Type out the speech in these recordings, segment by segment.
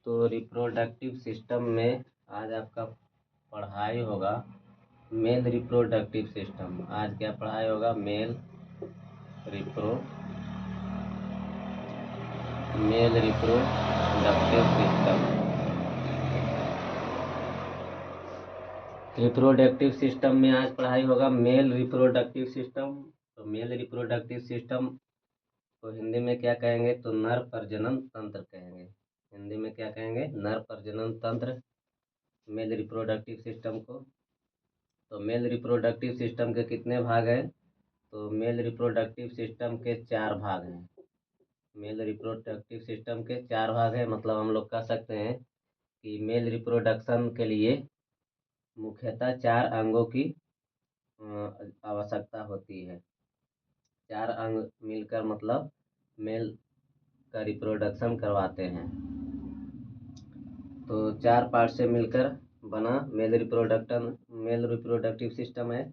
तो reproductive system में आज आपका पढ़ाई होगा मेल रिप्रोडक्टिव सिस्टम। आज क्या पढ़ाई होगा? Male reproductive system. Reproductive system में आज पढ़ाई होगा मेल रिप्रोडक्टिव सिस्टम। तो मेल रिप्रोडक्टिव सिस्टम को हिंदी में क्या कहेंगे? तो नर प्रजनन तंत्र कहेंगे। हिंदी में क्या कहेंगे? नर प्रजनन तंत्र, मेल रिप्रोडक्टिव सिस्टम को। तो मेल रिप्रोडक्टिव सिस्टम के कितने भाग हैं? तो मेल रिप्रोडक्टिव सिस्टम के 4 भाग हैं। मेल रिप्रोडक्टिव सिस्टम के 4 भाग हैं, मतलब हम लोग कह सकते हैं कि मेल रिप्रोडक्शन के लिए मुख्यतः 4 अंगों की आवश्यकता होती है। 4 अंग मिलकर मतलब मेल का रिप्रोडक्शन करवाते हैं। तो 4 पार्ट से मिलकर बना मेल रिप्रोडक्टिव सिस्टम है।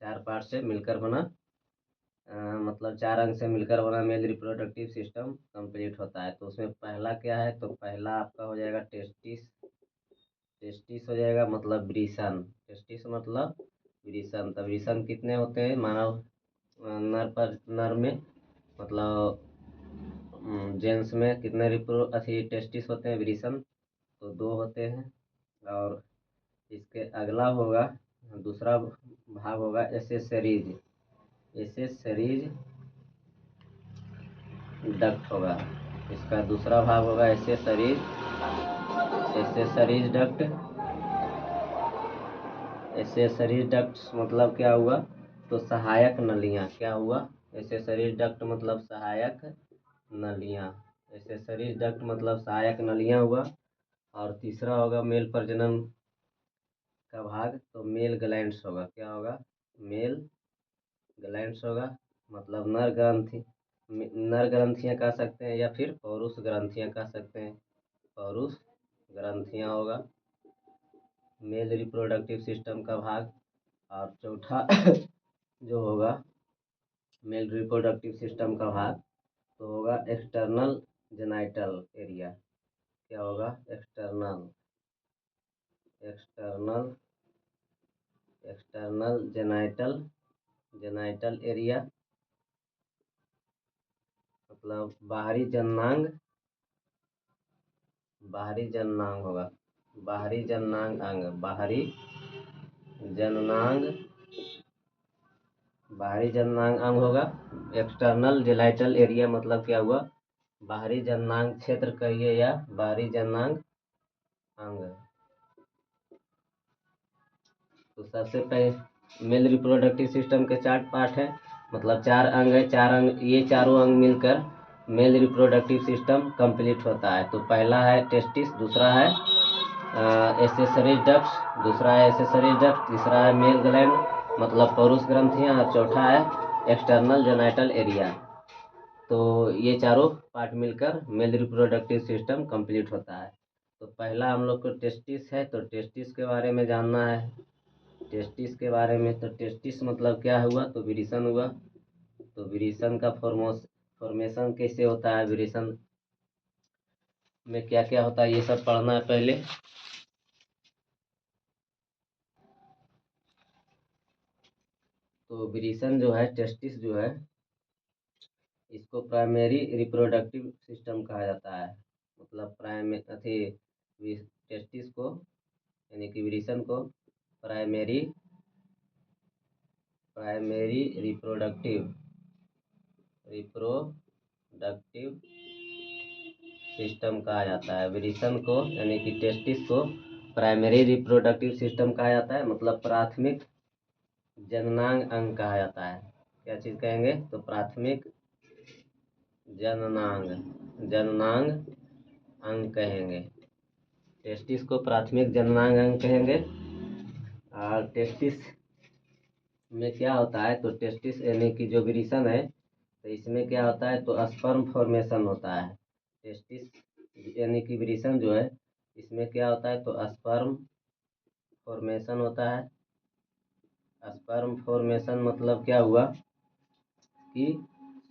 4 पार्ट से मिलकर बना मतलब 4 अंग से मिलकर बना मेल रिप्रोडक्टिव सिस्टम कंप्लीट होता है। तो उसमें पहला क्या है? तो पहला आपका हो जाएगा टेस्टिस। टेस्टिस हो जाएगा मतलब वृषण। टेस्टिस मतलब वृषण। तो वृषण कितने होते हैं मानव नर में, मतलब जेंट्स में कितने टेस्टिस होते हैं वृषण? तो 2 होते हैं। और इसके अगला होगा, दूसरा भाग होगा एसेसरीज। एसेसरीज डक्ट होगा। इसका दूसरा भाग होगा एसेसरीज डक्ट। एसेसरीज डक्ट मतलब क्या हुआ? तो सहायक नलियाँ। क्या हुआ? एसेसरीज डक्ट मतलब सहायक नलियाँ। एसेसरीज डक्ट मतलब सहायक नलियाँ हुआ। और तीसरा होगा मेल प्रजनन का भाग, तो मेल ग्लैंड्स होगा। क्या होगा? मेल ग्लैंड्स होगा, मतलब नर ग्रंथियाँ कह सकते हैं या फिर पौरुष ग्रंथियाँ कह सकते हैं। पौरुष ग्रंथियाँ होगा मेल रिप्रोडक्टिव सिस्टम का भाग। और चौथा जो होगा मेल रिप्रोडक्टिव सिस्टम का भाग तो होगा एक्सटर्नल जेनाइटल एरिया। क्या होगा? एक्सटर्नल जेनाइटल एरिया, मतलब बाहरी जननांग होगा। बाहरी जननांग अंग, बाहरी जननांग अंग होगा। एक्सटर्नल जेनाइटल एरिया मतलब क्या हुआ? बाहरी जननांग क्षेत्र कहिए या बाहरी जननांग अंग। तो सबसे पहले मेल रिप्रोडक्टिव सिस्टम के 4 पार्ट हैं, मतलब 4 अंग है। 4 अंग, ये चारों अंग मिलकर मेल रिप्रोडक्टिव सिस्टम कंप्लीट होता है। तो पहला है टेस्टिस, दूसरा है एसेसरीज डक्ट्स, दूसरा है एसेसरीज डक्ट, तीसरा है मेल ग्लैंड मतलब पौरुष ग्रंथियाँ, और चौथा है एक्सटर्नल जेनाइटल एरिया। तो ये चारों पार्ट मिलकर मेल रिप्रोडक्टिव सिस्टम कंप्लीट होता है। तो पहला हम लोग को टेस्टिस है, तो टेस्टिस के बारे में जानना है। टेस्टिस के बारे में, तो टेस्टिस मतलब क्या हुआ? तो वृषण हुआ। तो वृषण का फॉर्मेशन कैसे होता है, वृषण में क्या क्या होता है, ये सब पढ़ना है पहले। तो वृषण जो है, टेस्टिस जो है, इसको प्राइमरी रिप्रोडक्टिव सिस्टम कहा जाता है। मतलब टेस्टिस को यानी कि वृषण को प्राइमरी रिप्रोडक्टिव सिस्टम कहा जाता है। वृषण को यानी कि टेस्टिस को प्राइमरी रिप्रोडक्टिव सिस्टम कहा जाता है, मतलब प्राथमिक जननांग अंग कहा जाता है। क्या चीज़ कहेंगे? तो प्राथमिक जननांग अंग कहेंगे। टेस्टिस को प्राथमिक जननांग अंग कहेंगे। और टेस्टिस में क्या होता है? तो टेस्टिस यानी कि जो वृषण है, तो इसमें क्या होता है? तो स्पर्म फॉर्मेशन होता है। टेस्टिस यानी कि वृषण जो है, इसमें क्या होता है? तो स्पर्म फॉर्मेशन होता है। स्पर्म फॉर्मेशन मतलब क्या हुआ कि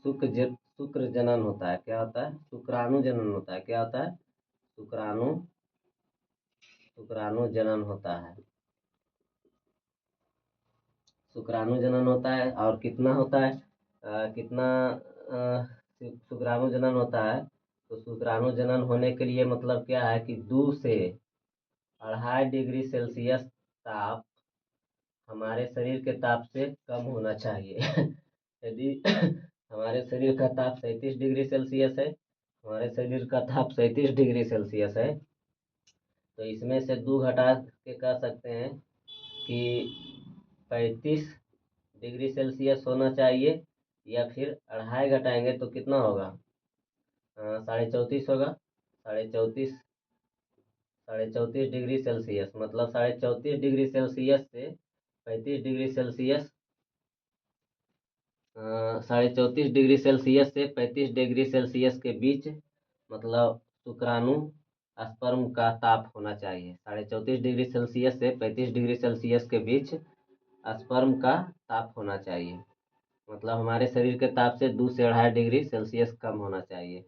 शुक्र जनन होता है। क्या होता है? शुक्राणु जनन होता है। क्या होता है? शुक्राणु जनन होता है। शुक्राणु जनन होता है और कितना होता है, कितना शुक्राणु जनन होता है। तो शुक्राणु जनन होने के लिए मतलब क्या है कि 2 से 2.5 डिग्री सेल्सियस ताप हमारे शरीर के ताप से कम होना चाहिए। यदि हमारे शरीर का ताप 37 डिग्री सेल्सियस है, हमारे शरीर का ताप 37 डिग्री सेल्सियस है, तो इसमें से 2 घटा के कह सकते हैं कि 35 डिग्री सेल्सियस होना चाहिए, या फिर 2.5 घटाएंगे तो कितना होगा, 34.5 होगा। 34.5 डिग्री सेल्सियस मतलब 34.5 डिग्री सेल्सियस से 35 डिग्री सेल्सियस, 34.5 डिग्री सेल्सियस से 35 डिग्री सेल्सियस के बीच मतलब शुक्राणु स्पर्म का ताप होना चाहिए। 34.5 डिग्री सेल्सियस से 35 डिग्री सेल्सियस के बीच स्पर्म का ताप होना चाहिए, मतलब हमारे शरीर के ताप से 2 से 2.5 डिग्री सेल्सियस कम होना चाहिए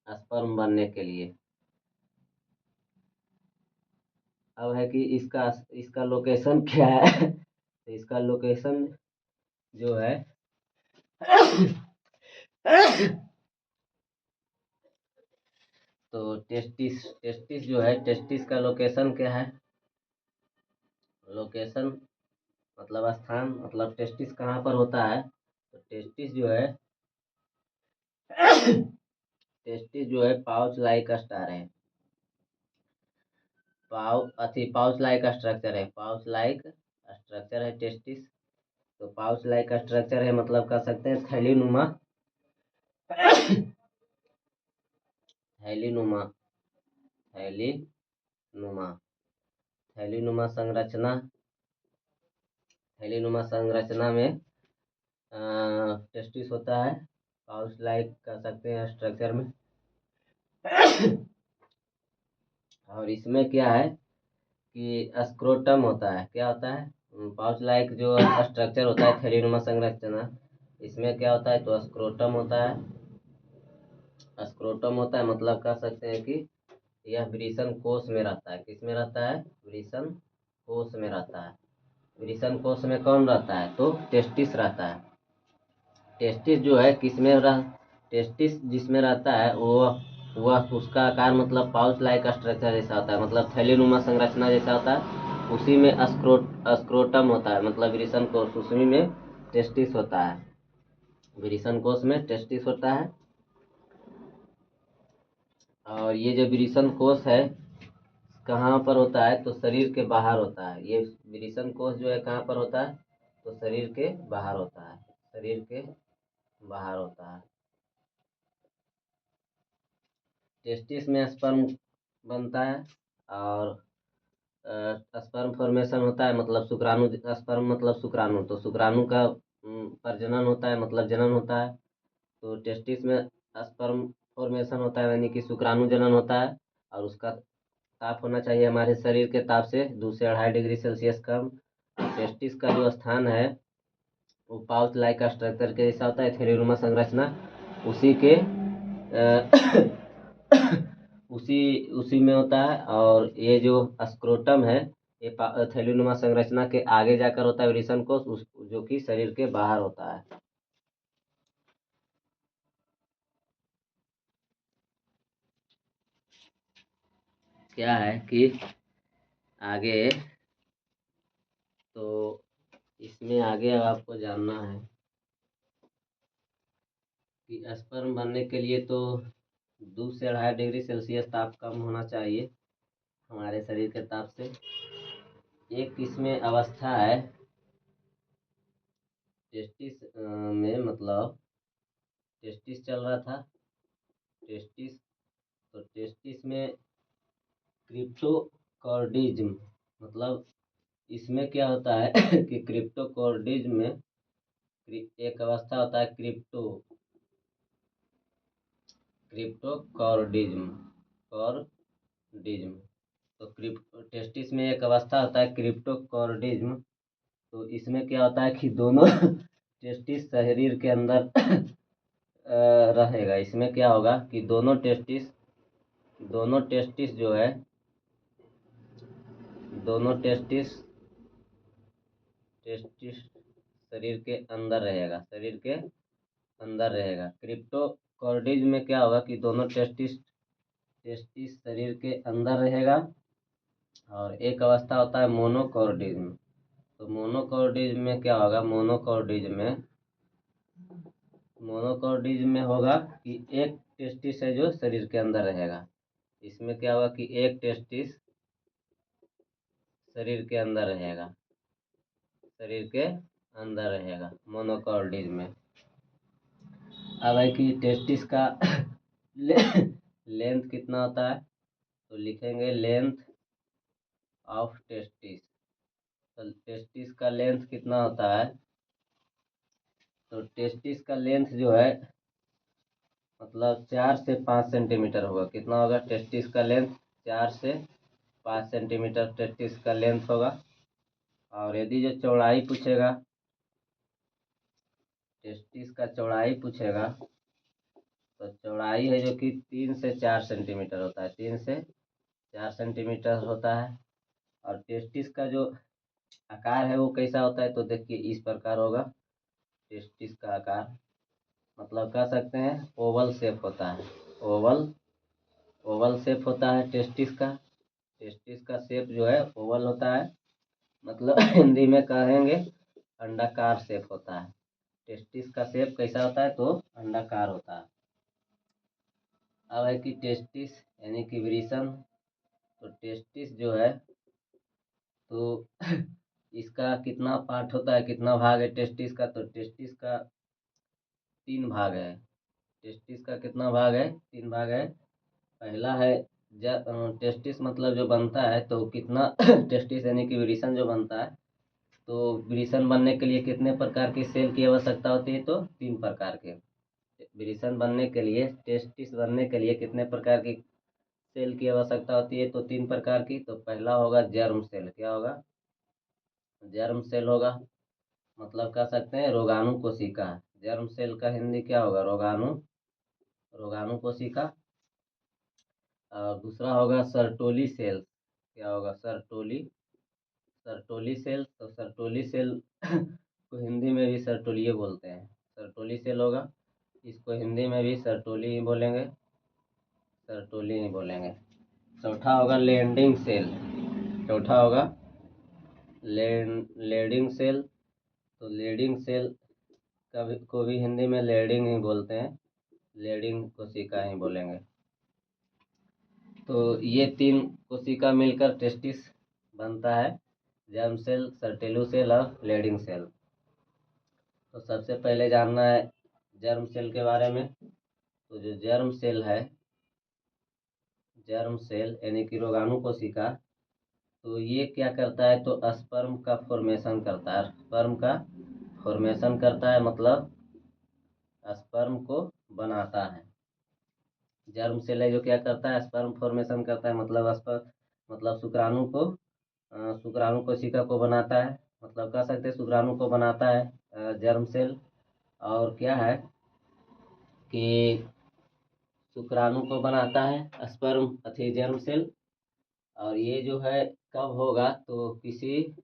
स्पर्म बनने के लिए। अब है कि इसका लोकेशन क्या है। तो इसका लोकेशन जो है तो टेस्टिस जो है, टेस्टिस का लोकेशन क्या है, लोकेशन मतलब स्थान, मतलब टेस्टिस कहाँ पर होता है। तो टेस्टिस जो है पाउच लाइक स्टार है, पाउच लाइक स्ट्रक्चर है, पाउच लाइक स्ट्रक्चर है टेस्टिस। तो पाउच लाइक स्ट्रक्चर है मतलब कह सकते हैं थैलीनुमा थैलीनुमा थैलीनुमा थैलीनुमा संरचना में टेस्टिस होता है, पाउच लाइक कह सकते हैं स्ट्रक्चर में। और इसमें क्या है कि स्क्रोटम होता है, क्या होता है, पाउच लाइक जो स्ट्रक्चर होता है थैलीनुमा संरचना, इसमें क्या होता है तो स्क्रोटम होता है। स्क्रोटम होता है मतलब कह सकते हैं कि यह वृषण कोष में रहता है। किस में रहता है, वृषण कोष में रहता है। वृषण कोष में कौन रहता है तो टेस्टिस रहता है। टेस्टिस जो है टेस्टिस जिसमें रहता है वह उसका आकार मतलब पाउच लाइक स्ट्रक्चर जैसा होता है, मतलब थैलीनुमा संरचना जैसा होता है। उसी में स्क्रोटम होता है मतलब वृषण कोष, उसी में टेस्टिस होता है, वृषण कोष में टेस्टिस होता है। और ये जो वृषण कोष है कहाँ पर होता है तो शरीर के बाहर होता है। ये वृषण कोष जो है कहाँ पर होता है तो शरीर के बाहर होता है, शरीर के बाहर होता है। टेस्टिस में स्पर्म बनता है और स्पर्म फॉर्मेशन होता है, मतलब शुक्राणु, स्पर्म मतलब शुक्राणु, तो शुक्राणु का प्रजनन होता है मतलब जनन होता है। तो टेस्टिस में स्पर्म फॉर्मेशन होता है यानी कि शुक्राणु जनन होता है, और उसका ताप होना चाहिए हमारे शरीर के ताप से 2 से 2.5 डिग्री सेल्सियस कम। टेस्टिस का जो स्थान है वो पाउच लाइक स्ट्रक्चर के जैसा होता है, थैलीनुमा संरचना, उसी के उसी में होता है। और ये जो स्क्रोटम है ये थैलीनुमा संरचना के आगे जाकर होता है वृषण कोष, जो कि शरीर के बाहर होता है। क्या है कि आगे तो इसमें आगे अब आपको जानना है कि स्पर्म बनने के लिए तो 2 से 2.5 डिग्री सेल्सियस ताप कम होना चाहिए हमारे शरीर के ताप से। एक इसमें अवस्था है टेस्टिस में, मतलब टेस्टिस चल रहा था, टेस्टिस, तो टेस्टिस में क्रिप्टोकॉर्डिज्म, मतलब इसमें क्या होता है कि क्रिप्टोकॉर्डिज्म में एक अवस्था होता है क्रिप्टोकॉर्डिज्म कॉर्डिज्म। तो टेस्टिस में एक अवस्था होता है क्रिप्टोकॉर्डिज्म। तो इसमें क्या होता है कि दोनों टेस्टिस शरीर के अंदर रहेगा। इसमें क्या होगा कि दोनों टेस्टिस दोनों टेस्टिस जो है, दोनों टेस्टिस टेस्टिस शरीर के अंदर रहेगा, शरीर के अंदर रहेगा। क्रिप्टोकॉर्डिज्म में क्या होगा कि दोनों टेस्टिस टेस्टिस शरीर के अंदर रहेगा। और एक अवस्था होता है मोनोकॉर्डिज्म। तो मोनोकॉर्डिज्म में क्या होगा, मोनोकॉर्डिज्म में होगा कि एक टेस्टिस है जो शरीर के अंदर रहेगा। इसमें क्या होगा कि एक टेस्टिस शरीर के अंदर रहेगा, शरीर के अंदर रहेगा मोनोकॉर्डिज्म में। अब है कि टेस्टिस का लेंथ कितना होता है, तो लिखेंगे लेंथ ऑफ टेस्टिस। तो टेस्टिस का लेंथ कितना होता है, तो टेस्टिस का लेंथ जो है मतलब 4 से 5 सेंटीमीटर होगा। कितना होगा टेस्टिस का लेंथ, 4 से 5 सेंटीमीटर टेस्टिस का लेंथ होगा। और यदि जो चौड़ाई पूछेगा, टेस्टिस का चौड़ाई पूछेगा, तो चौड़ाई है जो कि 3 से 4 सेंटीमीटर होता है, 3 से 4 सेंटीमीटर होता है। और टेस्टिस का जो आकार है वो कैसा होता है, तो देखिए इस प्रकार होगा टेस्टिस का आकार। मतलब कह सकते हैं ओवल शेप होता है, ओवल शेप होता है टेस्टिस का। टेस्टिस का शेप जो है ओवल होता है, मतलब हिंदी में कहेंगे अंडाकार शेप होता है। टेस्टिस का शेप कैसा होता है, तो अंडाकार होता है। अब है कि टेस्टिस यानी कि वृषण। तो टेस्टिस जो है तो इसका कितना पार्ट होता है, कितना भाग है टेस्टिस का, तो टेस्टिस का 3 भाग है। टेस्टिस का कितना भाग है, 3 भाग है। पहला है टेस्टिस मतलब जो बनता है तो कितना टेस्टिस यानी कि वृषण जो बनता है, तो वृषण बनने के लिए कितने प्रकार के सेल की आवश्यकता होती है, तो 3 प्रकार के। वृषण बनने के लिए, टेस्टिस बनने के लिए कितने प्रकार की सेल की आवश्यकता होती है, तो 3 प्रकार की। तो पहला होगा जर्म सेल। क्या होगा, जर्म सेल होगा, मतलब कह सकते हैं रोगाणु कोशिका। जर्म सेल का हिंदी क्या होगा, रोगाणु कोशिका। और दूसरा होगा सर्टोली सेल। क्या होगा, सर्टोली सेल। तो सर्टोली सेल को हिंदी में भी सर्टोलिए बोलते हैं, सर्टोली सेल होगा। इसको हिंदी में भी सर्टोली ही बोलेंगे, सर्टोली ही बोलेंगे। चौथा होगा लेंडिंग सेल। चौथा होगा लेडिंग सेल। तो लेडिंग सेल को भी हिंदी में लेडिंग ही बोलते हैं, लेडिंग कोशिका ही बोलेंगे। तो ये 3 कोशिका मिलकर टेस्टिस बनता है, जर्म सेल, सर्टेलू सेल और लेडिंग सेल। तो सबसे पहले जानना है जर्म सेल के बारे में। तो जो जर्म सेल है, जर्म सेल यानी कि रोगाणु कोशिका, तो ये क्या करता है, तो स्पर्म का फॉर्मेशन करता है, स्पर्म का फॉर्मेशन करता है, मतलब स्पर्म को बनाता है। जर्म सेल है जो क्या करता है, स्पर्म फॉर्मेशन करता है, मतलब मतलब शुक्राणु कोशिका को बनाता है, मतलब कह सकते हैं शुक्राणु को बनाता है जर्म सेल। और क्या है कि शुक्राणु को बनाता है स्पर्म अथी जर्म सेल। और ये जो है कब होगा, तो किसी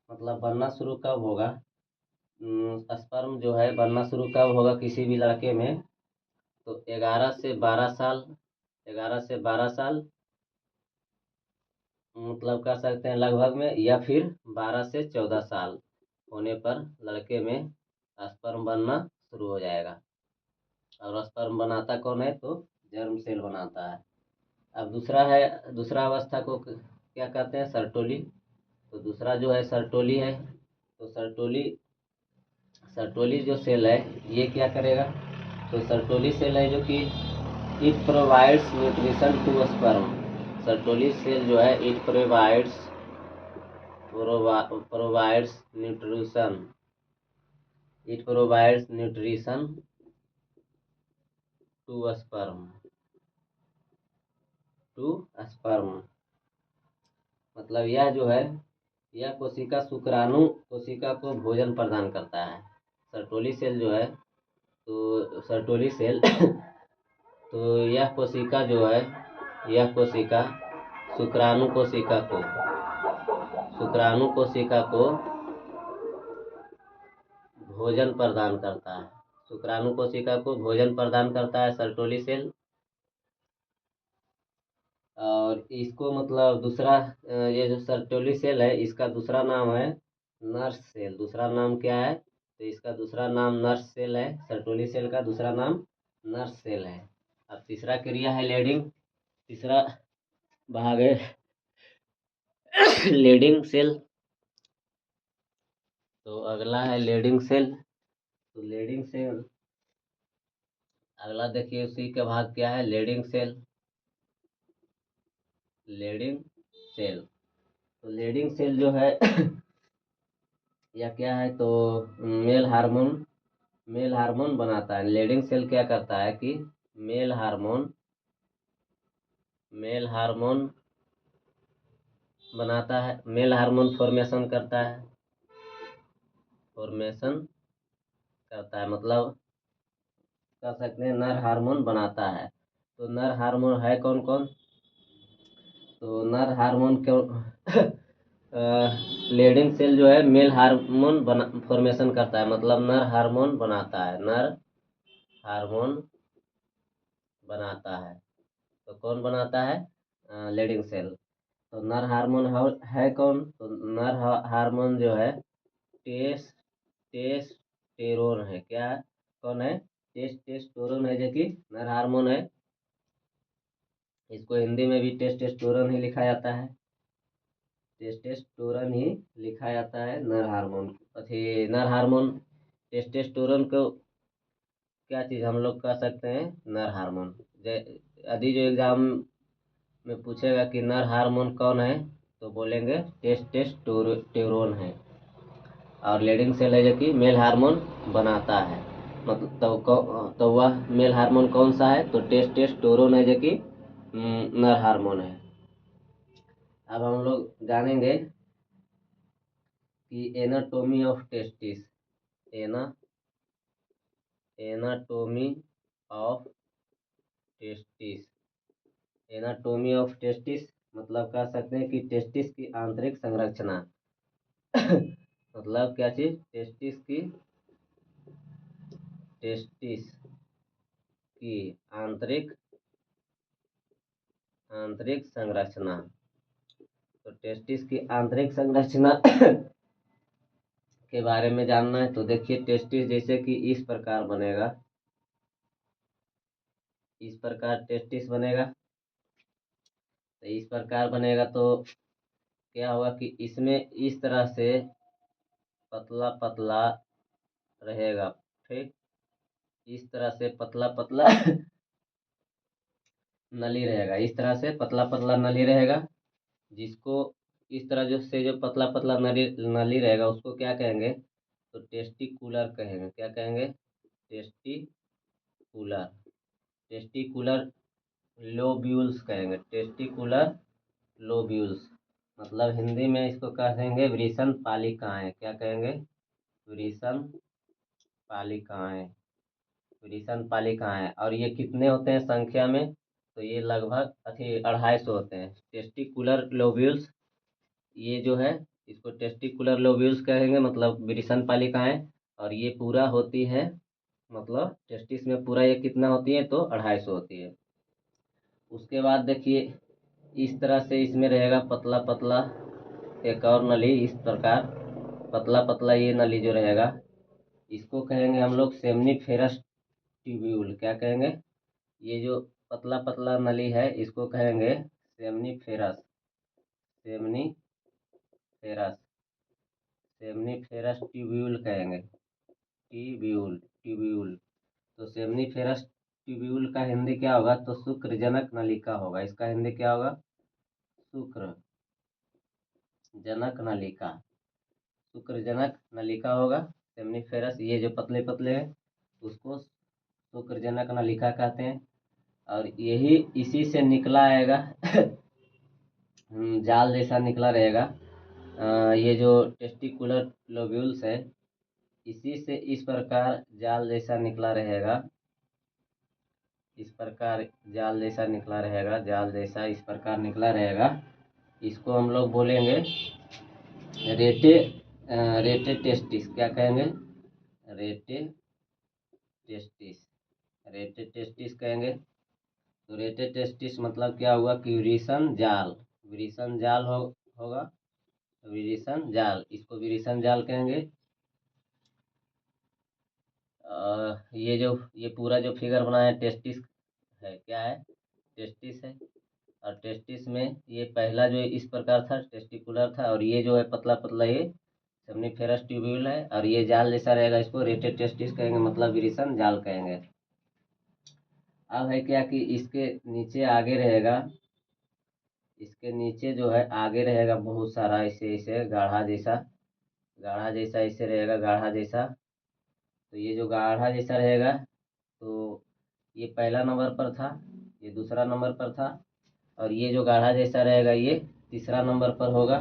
मतलब बनना शुरू कब होगा, स्पर्म जो है बनना शुरू कब होगा किसी भी लड़के में, तो 11 से 12 साल मतलब कह सकते हैं लगभग में, या फिर 12 से 14 साल होने पर लड़के में स्पर्म बनना शुरू हो जाएगा। और स्पर्म बनाता कौन है, तो जर्म सेल बनाता है। अब दूसरा अवस्था को क्या कहते हैं, सर्टोली। तो दूसरा जो है सर्टोली है। तो सर्टोली जो सेल है ये क्या करेगा, तो सर्टोली सेल है जो कि it provides nutrition to sperm. Sertoli cell जो है it provides nutrition, it provides nutrition to sperm, to sperm. मतलब यह जो है, यह कोशिका शुक्राणु कोशिका को भोजन प्रदान करता है। सर्टोली सेल जो है, तो सर्टोली सेल तो यह कोशिका जो है यह कोशिका शुक्राणु कोशिका को भोजन प्रदान करता है। शुक्राणु कोशिका को भोजन प्रदान करता है सर्टोली सेल। और इसको मतलब दूसरा ये जो सर्टोली सेल है इसका दूसरा नाम है नर्स सेल। दूसरा नाम क्या है? तो इसका दूसरा नाम नर्स सेल है। सर्टोली सेल का दूसरा नाम नर्स सेल है। अब तीसरा क्रिया है लेडिंग। तीसरा भाग है लेडिंग सेल। तो अगला है लेडिंग सेल। तो लेडिंग सेल अगला देखिए उसी का भाग क्या है, लेडिंग सेल। लेडिंग सेल तो लेडिंग सेल जो है या क्या है तो मेल हार्मोन बनाता है। लेडिंग सेल क्या करता है कि मेल हार्मोन बनाता है। मेल हार्मोन फॉर्मेशन करता है। मतलब कह सकते हैं नर हार्मोन बनाता है। तो नर हार्मोन है कौन कौन? तो नर हार्मोन क्यों लेडिंग सेल जो है मेल हार्मोन फॉर्मेशन करता है, मतलब नर हार्मोन बनाता है। नर हार्मोन बनाता है। तो कौन बनाता है? Leydig cell. तो नर हार्मोन है कौन? तो नर हार्मोन जो है टेस्टेरोन है। क्या कौन है? टेस्टेरोन है, जो कि नर हार्मोन है। इसको हिंदी में भी टेस्टेरोन ही लिखा जाता है। टेस्टेरोन ही लिखा जाता है नर हार्मोन। नर हार्मोन टेस्टेरोन को क्या चीज़ हम लोग कह सकते हैं? नर हार्मोन। यदि जो एग्जाम में पूछेगा कि नर हार्मोन कौन है तो बोलेंगे टेस्टेरोन है। और लेडिंग सेल है जो कि मेल हार्मोन बनाता है। मतलब तो वह मेल हार्मोन कौन सा है? तो टेस्टेरोन है जो कि नर हार्मोन है। अब हम लोग जानेंगे कि anatomy of testis. Anatomy of testis. Anatomy of testis मतलब कह सकते हैं कि टेस्टिस की आंतरिक संरचना मतलब क्या चीज? टेस्टिस की आंतरिक संरचना। तो टेस्टिस की आंतरिक संरचना के बारे में जानना है तो देखिए टेस्टिस जैसे कि इस प्रकार बनेगा। इस प्रकार टेस्टिस बनेगा। तो इस प्रकार बनेगा तो क्या होगा कि इसमें इस तरह से पतला पतला रहेगा। ठीक, इस तरह से पतला पतला नली रहेगा। इस तरह से पतला पतला नली रहेगा, जिसको इस तरह जो पतला पतला नली रहेगा उसको क्या कहेंगे? तो टेस्टिकुलर कहेंगे। क्या कहेंगे? टेस्टिकुलर। टेस्टिकुलर लोब्यूल्स कहेंगे। टेस्टिकुलर लोब्यूल्स मतलब हिंदी में इसको कहेंगे वृषण पालिकाएं। क्या कहेंगे? वृषण पालिकाएं। वृषण पालिकाएं। और ये कितने होते हैं संख्या में? तो ये लगभग 250 होते हैं टेस्टिकुलर लोब्यूल्स। ये जो है इसको टेस्टिकुलर लोब्यूल्स कहेंगे, मतलब वृषण पालिकाएं। और ये पूरा होती है, मतलब टेस्टिस में पूरा ये कितना होती है? तो 250 होती है। उसके बाद देखिए इस तरह से इसमें रहेगा पतला पतला एक और नली। इस प्रकार पतला पतला ये नली जो रहेगा इसको कहेंगे हम लोग सेमनीफेरस ट्यूब्यूल। क्या कहेंगे? ये जो पतला पतला नली है इसको कहेंगे सेमनीफेरस। सेमनीफेरस सेमनीफेरस ट्यूब्यूल कहेंगे। ट्यूब्यूल। तो सेमनीफेरस ट्यूब्यूल का हिंदी क्या होगा? तो शुक्रजनक नलिका होगा। इसका हिंदी क्या होगा? शुक्रजनक नलिका। शुक्रजनक नलिका होगा सेमनीफेरस। ये जो पतले पतले हैं उसको शुक्रजनक नलिका कहते हैं। और यही इसी से निकला आएगा जाल जैसा निकला रहेगा। ये जो टेस्टिकुलर लोब्यूल्स है इसी से इस प्रकार जाल जैसा निकला रहेगा। इस प्रकार जाल जैसा निकला रहेगा, जाल जैसा इस प्रकार निकला रहेगा। इसको हम लोग बोलेंगे रेटे रेटे टेस्टिस। क्या कहेंगे? रेटे टेस्टिस, रेटे टेस्टिस कहेंगे। तो रेटे टेस्टिस मतलब क्या हुआ कि विरिसन जाल, विरिसन जाल होगा, विरिसन जाल, इसको विरिसन जाल कहेंगे। ये पूरा जो फिगर बना है टेस्टिस है। क्या है? टेस्टिस है। और टेस्टिस में ये पहला जो इस प्रकार था टेस्टिकुलर था, और ये जो है पतला पतला ये सेमनीफेरस ट्यूब्यूल है, और ये जाल जैसा रहेगा, इसको रेटेड टेस्टिस कहेंगे, मतलब विरिसन जाल कहेंगे। अब है क्या कि इसके नीचे आगे रहेगा, इसके नीचे जो है आगे रहेगा बहुत सारा ऐसे ऐसे गाढ़ा जैसा, गाढ़ा जैसा ऐसे रहेगा, गाढ़ा जैसा। तो ये जो गाढ़ा जैसा रहेगा, तो ये पहला नंबर पर था, ये दूसरा नंबर पर था, और ये जो गाढ़ा जैसा रहेगा ये तीसरा नंबर पर होगा।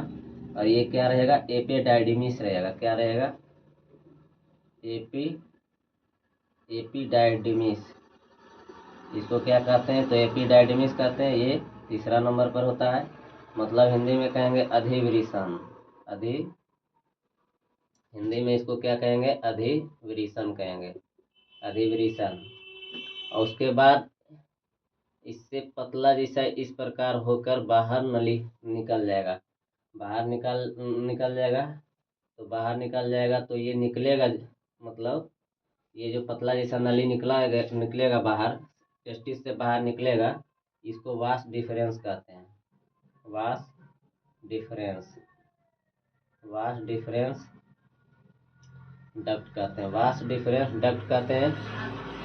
और ये क्या रहेगा? एपिडाइडिमिस रहेगा। क्या रहेगा? एपिडाइडिमिस। इसको क्या कहते हैं? तो एपिडाइडिमिस कहते हैं। ये तीसरा नंबर पर होता है, मतलब हिंदी में कहेंगे अधिविरिसन। हिंदी में इसको क्या कहेंगे? अधिविरिसन कहेंगे, अधिविरिसन। और उसके बाद इससे पतला जैसा इस प्रकार होकर बाहर नली निकल जाएगा, बाहर निकल जाएगा। तो बाहर निकल जाएगा तो ये निकलेगा, मतलब ये जो पतला जैसा नली निकलेगा बाहर, टेस्टिस से बाहर निकलेगा, इसको वास डिफरेंस कहते हैं। Vas deferens, vas deferens duct कहते हैं, वास डिफरेंस डक्ट कहते हैं,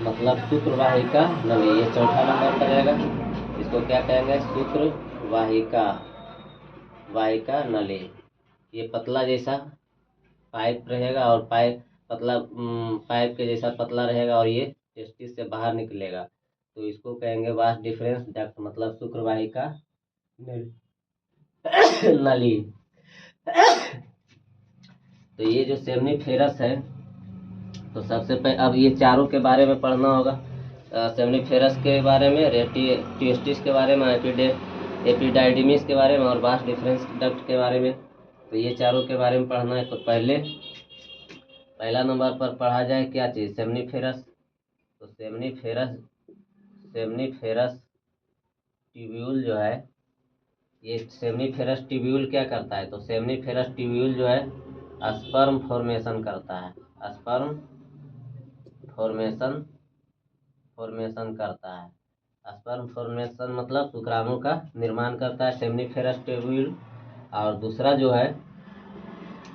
मतलब सूत्रवाहिका नली। ये चौथा नंबर पर रहेगा, इसको क्या कहेंगे? सूत्रवाहिका, वाहिका नली। ये पतला जैसा पाइप रहेगा, और पाइप के जैसा पतला रहेगा, और ये टेस्टिस से बाहर निकलेगा, तो इसको कहेंगे वास डिफरेंस डक्ट, मतलब शुक्रवाहिका नली। तो ये जो सेमनीफेरस है, तो सबसे पहले अब ये चारों के बारे में पढ़ना होगा। सेमनीफेरस के बारे में, टेस्टिस के बारे में, एपिडाइडिमिस के बारे में, और वास डिफरेंस डक्ट के बारे में। तो ये चारों के बारे में पढ़ना है। तो पहला नंबर पर पढ़ा जाए क्या चीज़? सेमनीफेरस। तो सेमनीफेरस ट्यूब्यूल जो है, ये सेमनीफेरस ट्यूब्यूल क्या करता है? तो सेमनीफेरस ट्यूब्यूल जो है स्पर्म फॉर्मेशन करता है, स्पर्म फॉर्मेशन करता है। स्पर्म फॉर्मेशन मतलब शुक्राणु का निर्माण करता है सेमनीफेरस ट्यूब्यूल। और दूसरा जो है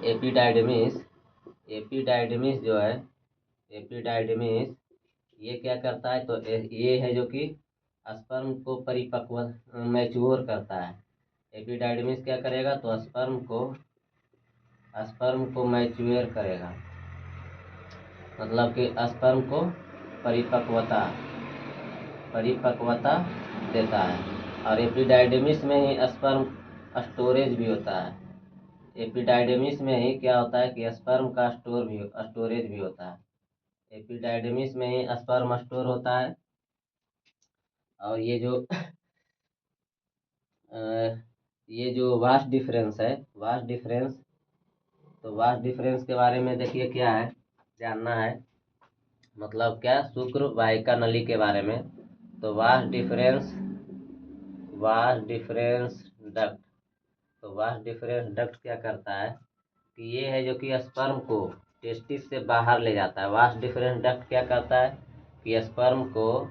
एपिडाइडमिस, एपिडाइडमिस जो है, एपिडाइडमिस ये क्या करता है? तो ये है जो कि स्पर्म को परिपक्व मैच्योर करता है। एपिडाइडमिस क्या करेगा? तो स्पर्म को मैच्योर करेगा, मतलब कि स्पर्म को परिपक्वता देता है। और एपिडाइडमिस में ही स्पर्म स्टोरेज भी होता है। एपिडाइडमिस में ही क्या होता है कि स्पर्म का स्टोरेज भी होता है। एपिडाइडमिस में ही स्पर्म स्टोर होता है। और ये जो वास्ट डिफरेंस है, वास्ट डिफरेंस, तो वास्ट डिफरेंस के बारे में देखिए क्या है, जानना है, मतलब क्या? शुक्र वाहिका नली के बारे में। तो वास्ट डिफरेंस डक्ट, तो वास्ट डिफरेंस डक्ट क्या करता है कि ये है जो कि स्पर्म को टेस्टिस से बाहर ले जाता है। वास्ट डिफरेंस डक्ट क्या करता है कि स्पर्म को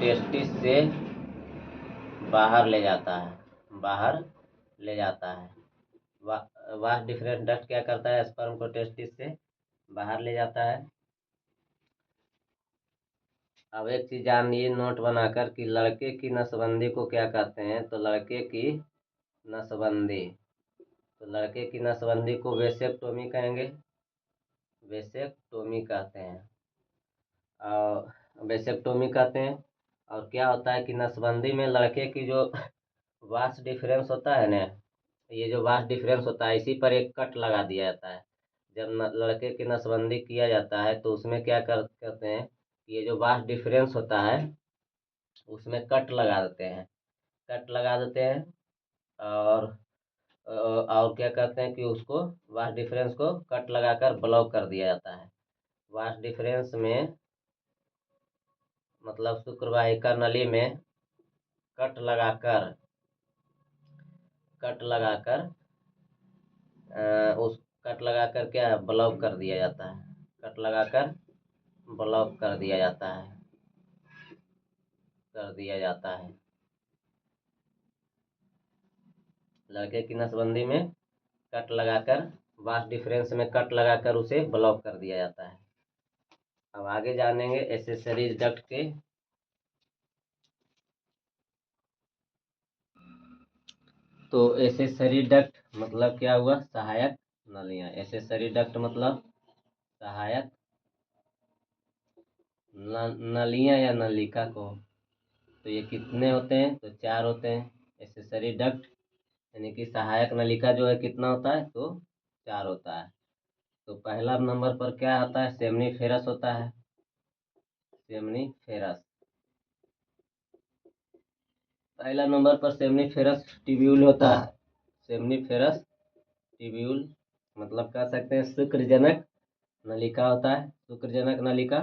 टेस्टिस से बाहर ले जाता है, वास्ट डिफरेंस डक्ट क्या करता है? स्पर्म को टेस्टिस से बाहर ले जाता है। अब एक चीज जानिए नोट बनाकर कि लड़के की नसबंदी को क्या कहते हैं? तो लड़के की नसबंदी, तो लड़के की नसबंदी को वेसेक्टोमी कहेंगे, वेसेक्टोमी कहते हैं, और वेसेक्टोमी कहते हैं। और क्या होता है कि नसबंदी में लड़के की जो वास्ट डिफरेंस होता है ना, ये जो वास्ट डिफरेंस होता है, इसी पर एक कट लगा दिया जाता है। जब लड़के की नसबंदी किया जाता है तो उसमें क्या करते हैं, ये जो वास्ट डिफरेंस होता है उसमें कट लगा देते हैं, कट लगा देते हैं। और और क्या करते हैं कि उसको वास्ट डिफरेंस को कट लगाकर ब्लॉक कर दिया जाता है। वास्ट डिफरेंस में मतलब शुक्रवाहिका नली में कट लगाकर कट लगाकर उस कट लगाकर क्या है, ब्लॉक कर दिया जाता है, कट लगाकर ब्लॉक कर दिया जाता है, कर दिया जाता है। लड़के की नसबंदी में कट लगाकर, वास्ट डिफरेंस में कट लगाकर उसे ब्लॉक कर दिया जाता है। अब आगे जानेंगे एसेसरीज डक्ट के। तो एसेसरी डक्ट मतलब क्या हुआ, सहायक नलियां। एसेसरी डक्ट मतलब सहायक नलियां या नलिका को। तो ये कितने होते हैं, तो 4 होते हैं। एसेसरी डक्ट यानी कि सहायक नलिका जो है कितना होता है, तो 4 होता है। तो पहला नंबर पर क्या आता है, सेमनीफेरस होता है, सेमनीफेरस। पहला नंबर पर सेमनीफेरस ट्यूब्यूल होता है, सेमनीफेरस ट्यूब्यूल मतलब कह सकते हैं शुक्रजनक नलिका होता है, शुक्रजनक नलिका।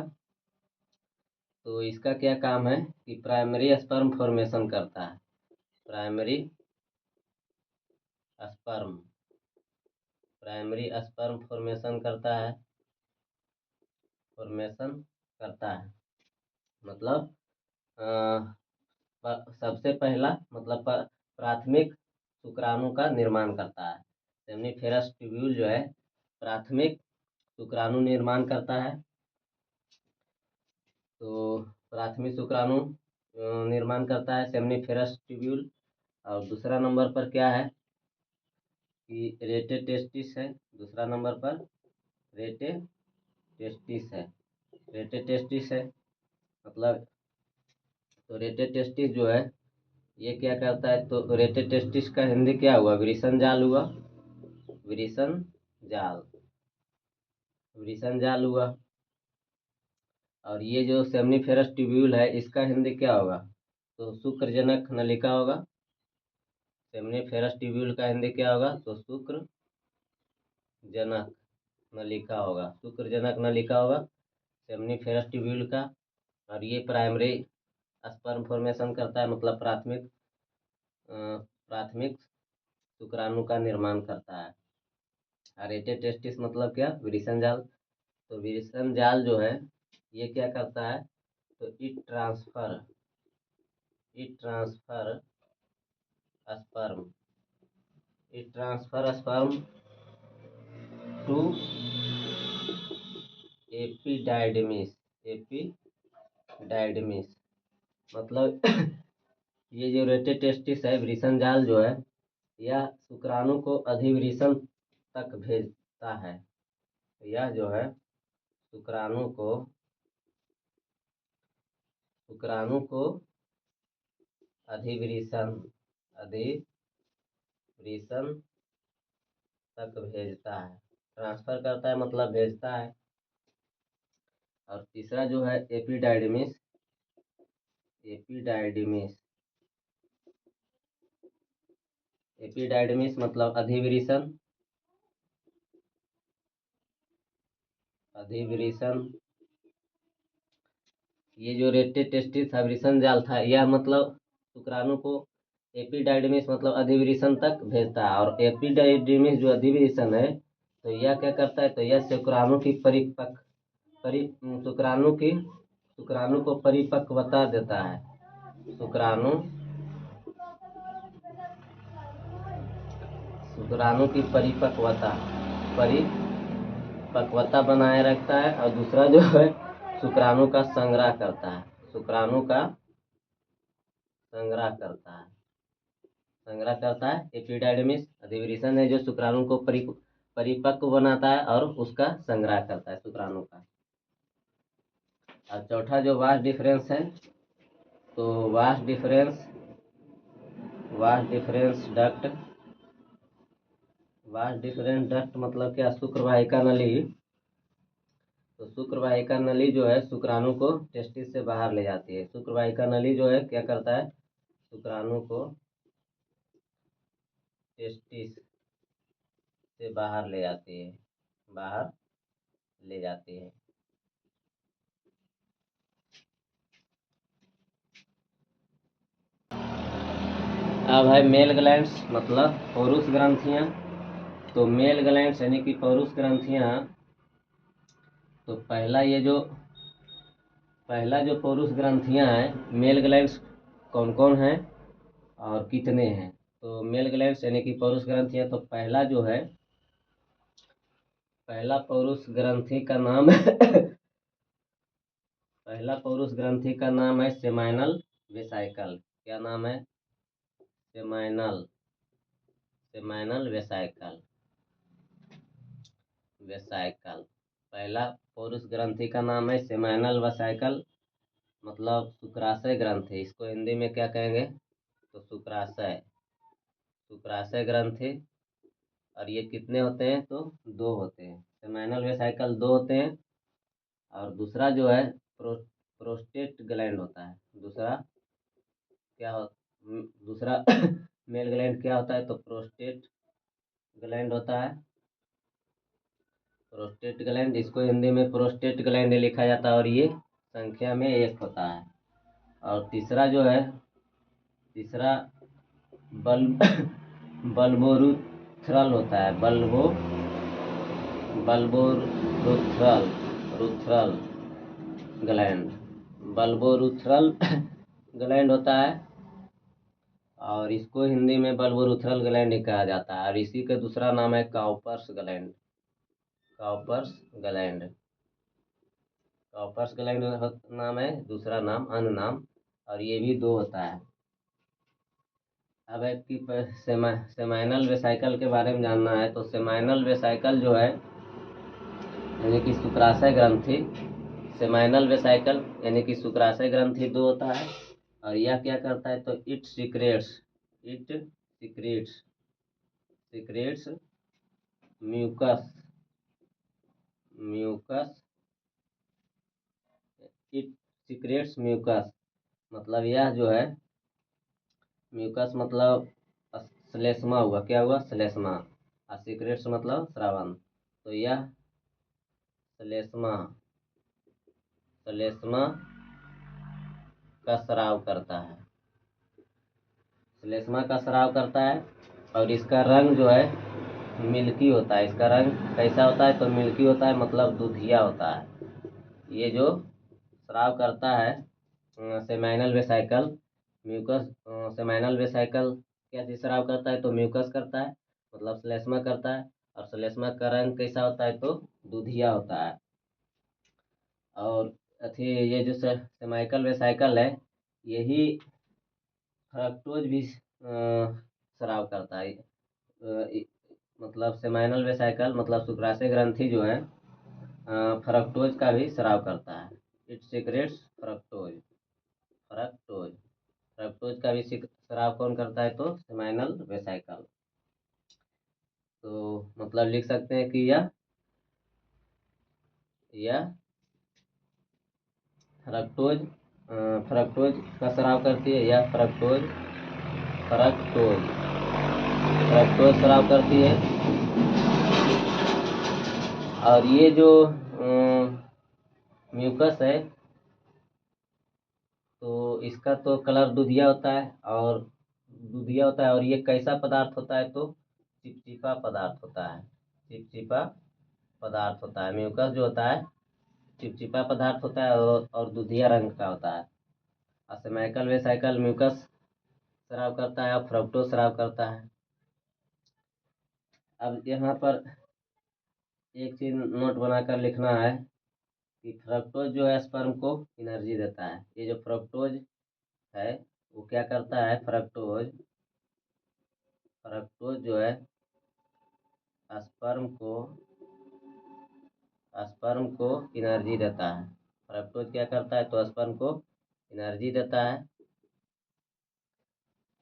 तो इसका क्या काम है कि प्राइमरी स्पर्म फॉर्मेशन करता है, primary sperm, primary sperm formation करता है, फॉर्मेशन करता है। मतलब सबसे पहला मतलब प्राथमिक शुक्राणु का निर्माण करता है। सेमनीफेरस ट्यूब्यूल जो है प्राथमिक शुक्राणु निर्माण करता है। तो प्राथमिक शुक्राणु निर्माण करता है सेमनीफेरस ट्यूब्यूल। और दूसरा नंबर पर क्या है कि रेटे टेस्टिस है, दूसरा नंबर पर रेटे टेस्टिस है, रेटे टेस्टिस है। मतलब तो रेटे टेस्टिस जो है ये क्या करता है, तो रेटे टेस्टिस का हिंदी क्या हुआ, वृषण जाल हुआ, वृषण जाल, वृषण जाल हुआ। और ये जो सेमनीफेरस ट्यूब्यूल है इसका हिंदी क्या होगा, तो शुक्रजनक नलिका होगा। सेमनीफेरस ट्यूब्यूल का हिंदी क्या होगा, तो शुक्रजनक नलिका होगा, शुक्रजनक नलिका होगा सेमनीफेरस ट्यूब्यूल का। और ये प्राइमरी स्पर्म फॉर्मेशन करता है, मतलब प्राथमिक शुक्राणु का निर्माण करता है। अरेटे टेस्टिस मतलब क्या, वृषण जाल। तो वृषण जाल जो है ये क्या करता है, तो it transfer sperm, it transfer sperm to epididymis, epididymis मतलब ये जो रेटे टेस्टिस है, वृषण जाल जो है यह शुक्राणु को अधिवृषण तक भेजता है। यह जो है शुक्राणु को अधिवृषण तक भेजता है, ट्रांसफर करता है मतलब भेजता है। और तीसरा जो है एपिडाइडमिस, एपिडाइडमिस, एपिडाइडमिस मतलब अधिवृषण, अधिवृषण। ये जो रेटे टेस्टिस था, वृषण जाल था, यह मतलब शुक्राणु को एपिडाइडमिस मतलब अधिवृषण तक भेजता है। और एपिडाइडमिस जो अधिवृषण है तो यह क्या करता है, तो यह शुक्राणु की शुक्राणु को परिपक्वता देता है, शुक्राणु की परिपक्वता बनाए रखता है। और दूसरा जो है शुक्राणु का संग्रह करता है, शुक्राणु का संग्रह करता है। एपिडाइडमिस अधिवृषण है जो शुक्राणु को परिपक्व बनाता है और उसका संग्रह करता है शुक्राणु का। और चौथा जो वास्ट डिफरेंस है, तो vast difference vast different duct मतलब क्या, शुक्रवाहिका नली। तो शुक्रवाहिका नली जो है शुक्राणु को टेस्टिस से बाहर ले जाती है। शुक्रवाहिका नली जो है क्या करता है, शुक्राणु को टेस्टिस से बाहर ले जाती है, बाहर ले जाती है। अब है मेल ग्लैंड्स मतलब पौरुष ग्रंथियां। तो मेल ग्लैंड्स यानी कि पौरुष ग्रंथियां, तो पहला जो पौरुष ग्रंथियां हैं, मेल ग्लैंड्स कौन कौन हैं और कितने हैं। तो मेल ग्लैंड्स यानी कि पौरुष ग्रंथियां, तो पहला पौरुष ग्रंथि का नाम पहला पौरुष ग्रंथि का नाम है सेमाइनल वेसाइकल। क्या नाम है, सेमाइनल वेसाइकल। पहला पौरुष ग्रंथि का नाम है सेमाइनल वेसाइकल, मतलब शुक्राशय ग्रंथि। इसको हिंदी में क्या कहेंगे, तो शुक्राशय ग्रंथि। और ये कितने होते हैं, तो दो होते हैं। सेमाइनल वेसाइकल दो होते हैं। और दूसरा जो है प्रोस्टेट ग्लैंड होता है। दूसरा मेल ग्लैंड क्या होता है, तो प्रोस्टेट ग्लैंड होता है। प्रोस्टेट ग्लैंड, इसको हिंदी में प्रोस्टेट ग्लैंड लिखा जाता है और ये संख्या में एक होता है। और तीसरा बल बल्बोरुथ्रल होता है। बल्बोरुथ्रल ग्लैंड, बल्बोरुथ्रल ग्लैंड होता है। और इसको हिंदी में बल्बोरुथ्रल ग्लैंड ही कहा जाता है। और इसी का दूसरा नाम है काउपर्स ग्लैंड। काउपर्स ग्लैंड नाम है, दूसरा नाम अन्य नाम। और ये भी दो होता है। अब है कि सेमाइनल वेसाइकल के बारे में जानना है। तो सेमाइनल वेसाइकल जो है यानी कि शुक्राशय ग्रंथि, सेमाइनल वेसाइकल यानी कि शुक्राशय ग्रंथि दो होता है। और यह क्या करता है, तो it secretes mucus it secretes mucus, मतलब यह जो है म्यूकस मतलब श्लेष्मा हुआ, क्या हुआ, श्लेष्मा। और सिक्रेट्स मतलब श्रावण। तो यह श्लेष्मा का स्राव करता है, श्लेष्मा का स्राव करता है। और इसका रंग जो है मिल्की होता है। इसका रंग कैसा होता है, तो मिल्की होता है, मतलब दूधिया होता है। ये जो स्राव करता है seminal vesicle, mucus. Seminal vesicle क्या चीज स्राव करता है, तो म्यूकस करता है, मतलब श्लेष्मा करता है। और श्लेष्मा का रंग कैसा होता है, तो दूधिया होता है। और ये जो सेमाइकल वेसाइकल है, यही फ्रक्टोज भी स्राव करता है। मतलब सेमाइनल वेसाइकल मतलब शुक्राशय ग्रंथि जो है फ्रक्टोज का भी स्राव करता है। इट सिक्रेट्स फ्रक्टोज का भी स्राव कौन करता है, तो सेमाइनल वेसाइकल। तो मतलब लिख सकते हैं कि यह फ्रक्टोज का स्राव करती है, या फ्रक्टोज स्राव करती है। और ये जो म्यूकस है, तो इसका तो कलर दूधिया होता है। और ये कैसा पदार्थ होता है, तो चिपचिपा पदार्थ होता है। म्यूकस जो होता है चिपचिपा पदार्थ होता है और दूधिया रंग का होता है। और सेमाइकल वेसाइकल म्यूकस स्राव करता है और फ्रक्टोज स्राव करता है। अब यहाँ पर एक चीज नोट बनाकर लिखना है कि फ्रक्टोज जो है स्पर्म को एनर्जी देता है। ये जो फ्रक्टोज है वो क्या करता है, फ्रक्टोज जो है स्पर्म को एनर्जी देता है। फ्रक्टोज क्या करता है, तो स्पर्म को एनर्जी देता है।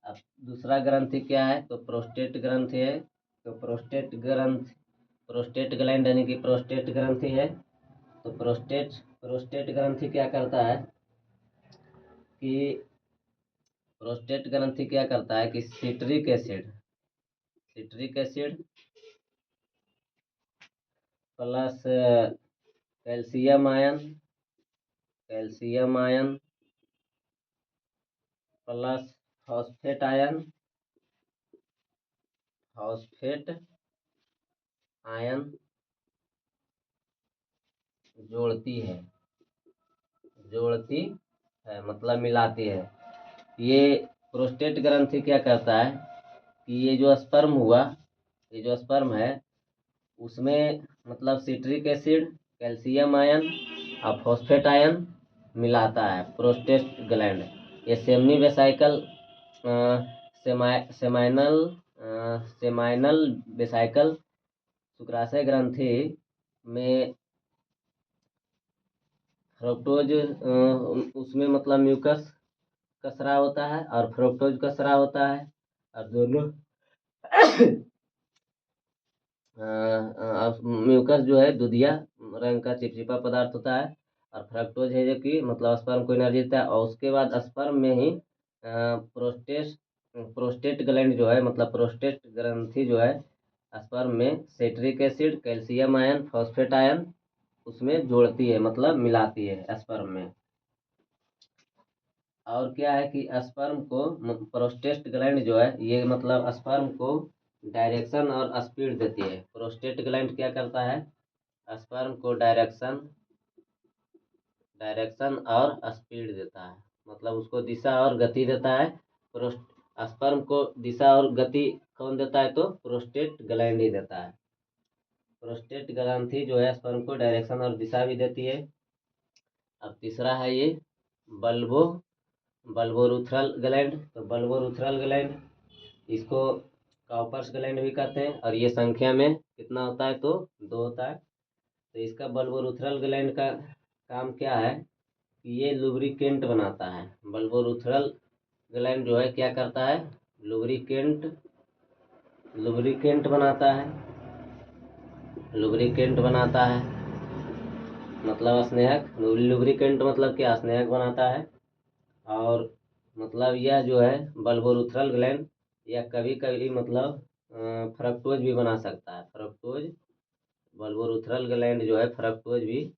अब दूसरा ग्रंथि क्या है, तो प्रोस्टेट ग्रंथि है। तो प्रोस्टेट ग्लैंड यानी कि प्रोस्टेट ग्रंथि है। तो प्रोस्टेट ग्रंथि क्या करता है कि प्रोस्टेट ग्रंथि क्या करता है कि citric acid plus calcium ion plus phosphate ion जोड़ती है मतलब मिलाती है। ये प्रोस्टेट ग्रंथि क्या करता है कि ये जो स्पर्म है उसमें मतलब सिट्रिक एसिड, कैल्शियम आयन और फॉस्फेट आयन मिलाता है प्रोस्टेट ग्लैंड। ये सेमाइनल वेसाइकल शुक्राशय ग्रंथि में फ्रक्टोज उसमें मतलब म्यूकस का स्राव होता है और फ्रक्टोज का स्राव होता है और दोनों म्यूकस जो है दूधिया रंग का चिपचिपा पदार्थ होता है और फ्रक्टोज है जो कि मतलब स्पर्म को एनर्जी देता है। और उसके बाद स्पर्म में ही प्रोस्टेट ग्लैंड जो है मतलब प्रोस्टेट ग्रंथि जो है स्पर्म में citric acid, calcium ion, phosphate ion उसमें जोड़ती है मतलब मिलाती है स्पर्म में। और क्या है कि स्पर्म को प्रोस्टेट ग्लैंड जो है ये मतलब स्पर्म को डायरेक्शन और स्पीड देती है। प्रोस्टेट ग्लैंड क्या करता है स्पर्म को डायरेक्शन और स्पीड देता है मतलब उसको दिशा और गति देता है। स्पर्म को दिशा और गति कौन देता है तो प्रोस्टेट ग्लैंड ही देता है। प्रोस्टेट ग्रंथि जो है स्पर्म को डायरेक्शन और दिशा भी देती है। अब तीसरा है ये बल्बोरुथ्रल ग्लैंड। तो बल्बोरुथ्रल ग्लैंड इसको काउपर्स ग्लैंड भी कहते हैं और ये संख्या में कितना होता है तो 2 होता है। तो इसका बल्बोरुथ्रल ग्लैंड का काम क्या है कि ये लुब्रिकेंट बनाता है। बल्बोरुथ्रल ग्लैंड जो है क्या करता है लुब्रिकेंट बनाता है मतलब स्नेहक। लुब्रिकेंट मतलब क्या स्नेहक बनाता है। और मतलब यह जो है बल्बोरुथ्रल ग्लैंड या कभी कभी मतलब फ्रक्टोज भी बना सकता है। बल्बोरुथ्रल ग्लैंड जो है फ्रक्टोज भी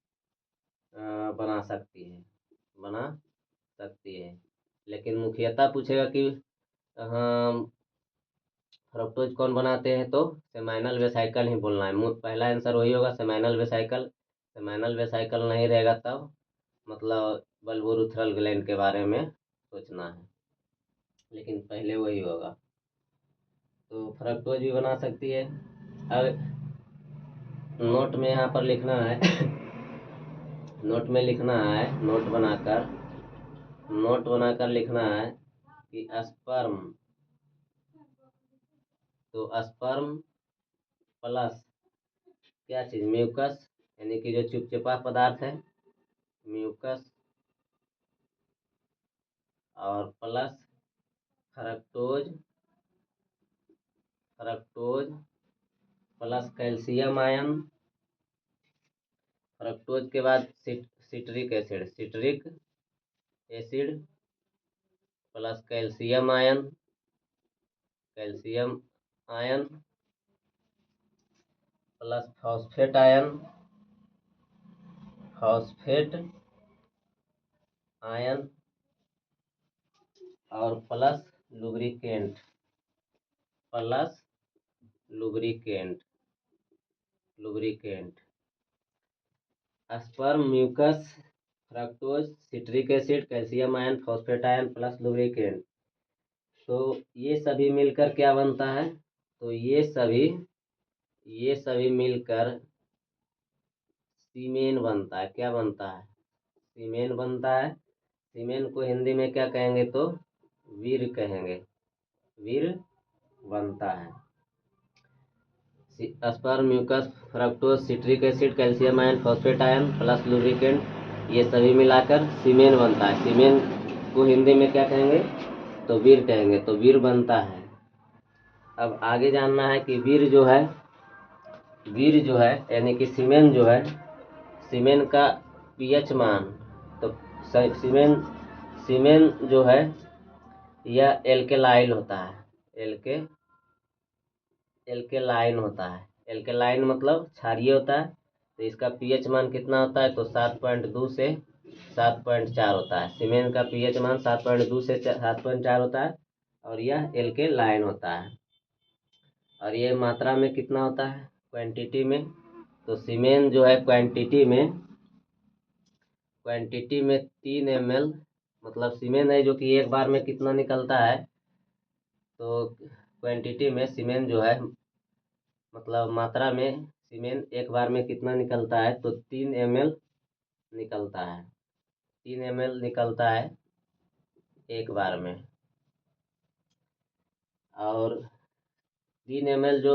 बना सकती है। लेकिन मुख्यतः पूछेगा कि हाँ फ्रक्टोज कौन बनाते हैं तो सेमाइनल वेसाइकल ही बोलना है। पहला आंसर वही होगा सेमाइनल वेसाइकल नहीं रहेगा तब मतलब बल्बोरुथ्रल ग्लैंड के बारे में सोचना है लेकिन पहले वही होगा। तो फ्रक्टोज भी बना सकती है। अब नोट में यहाँ पर लिखना है नोट बनाकर लिखना है कि स्पर्म प्लस क्या चीज म्यूकस यानी कि जो चिपचिपा पदार्थ है म्यूकस और plus fructose plus calcium ion. Fructose के बाद citric acid plus calcium ion plus phosphate ion और plus lubricant. Sperm mucus fructose citric acid calcium ion phosphate ion plus lubricant. तो ये सभी मिलकर क्या बनता है तो ये सभी मिलकर सीमेन बनता है। क्या बनता है सीमेन बनता है। सीमेन को हिंदी में क्या कहेंगे तो वीर कहेंगे। वीर बनता है। Sperm mucus fructose citric acid calcium ion phosphate ion plus lubricant ये सभी मिलाकर सीमेन बनता है। सीमेन को हिंदी में क्या कहेंगे तो वीर कहेंगे। तो वीर बनता है। अब आगे जानना है कि वीर जो है यानी कि सीमेन जो है, सीमेन का पीएच मान। तो सीमेन जो है यह एल्केलाइन होता है, एल्केलाइन होता है। एल्केलाइन मतलब क्षारीय होता है। तो इसका पीएच मान कितना होता है? तो 7.2 से 7.4 होता है। सीमेन का पीएच मान 7.2 से 7.4 होता है और यह एल्केलाइन होता है। और ये मात्रा में कितना होता है? क्वांटिटी में। तो सीमेन जो है क्वांटिटी में 3 ml, मतलब सीमेन है जो कि एक बार में कितना निकलता है, तो क्वांटिटी में सीमेन जो है मतलब मात्रा में सीमेन एक बार में कितना निकलता है? तो 3 ml निकलता है। 3 ml निकलता है एक बार में। और 3 ml जो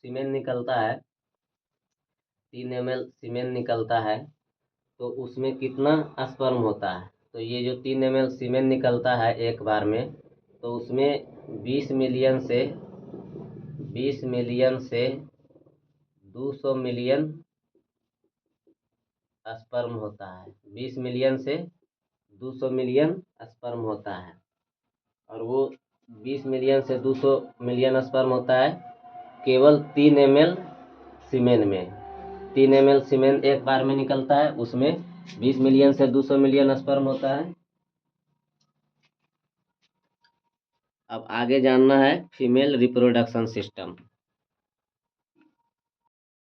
सीमेन निकलता है, 3 ml सीमेन निकलता है, तो उसमें कितना स्पर्म होता है? तो ये जो 3 ml सीमेन निकलता है एक बार में, तो उसमें 20 मिलियन से 200 मिलियन स्पर्म होता है। 20 मिलियन से 200 मिलियन स्पर्म होता है। और वो 20 मिलियन से 200 मिलियन स्पर्म होता है केवल 3 ml सीमेन में। 3 ml सीमेन एक बार में निकलता है, उसमें 20 मिलियन से 200 मिलियन स्पर्म होता है। अब आगे जानना है फीमेल रिप्रोडक्शन सिस्टम।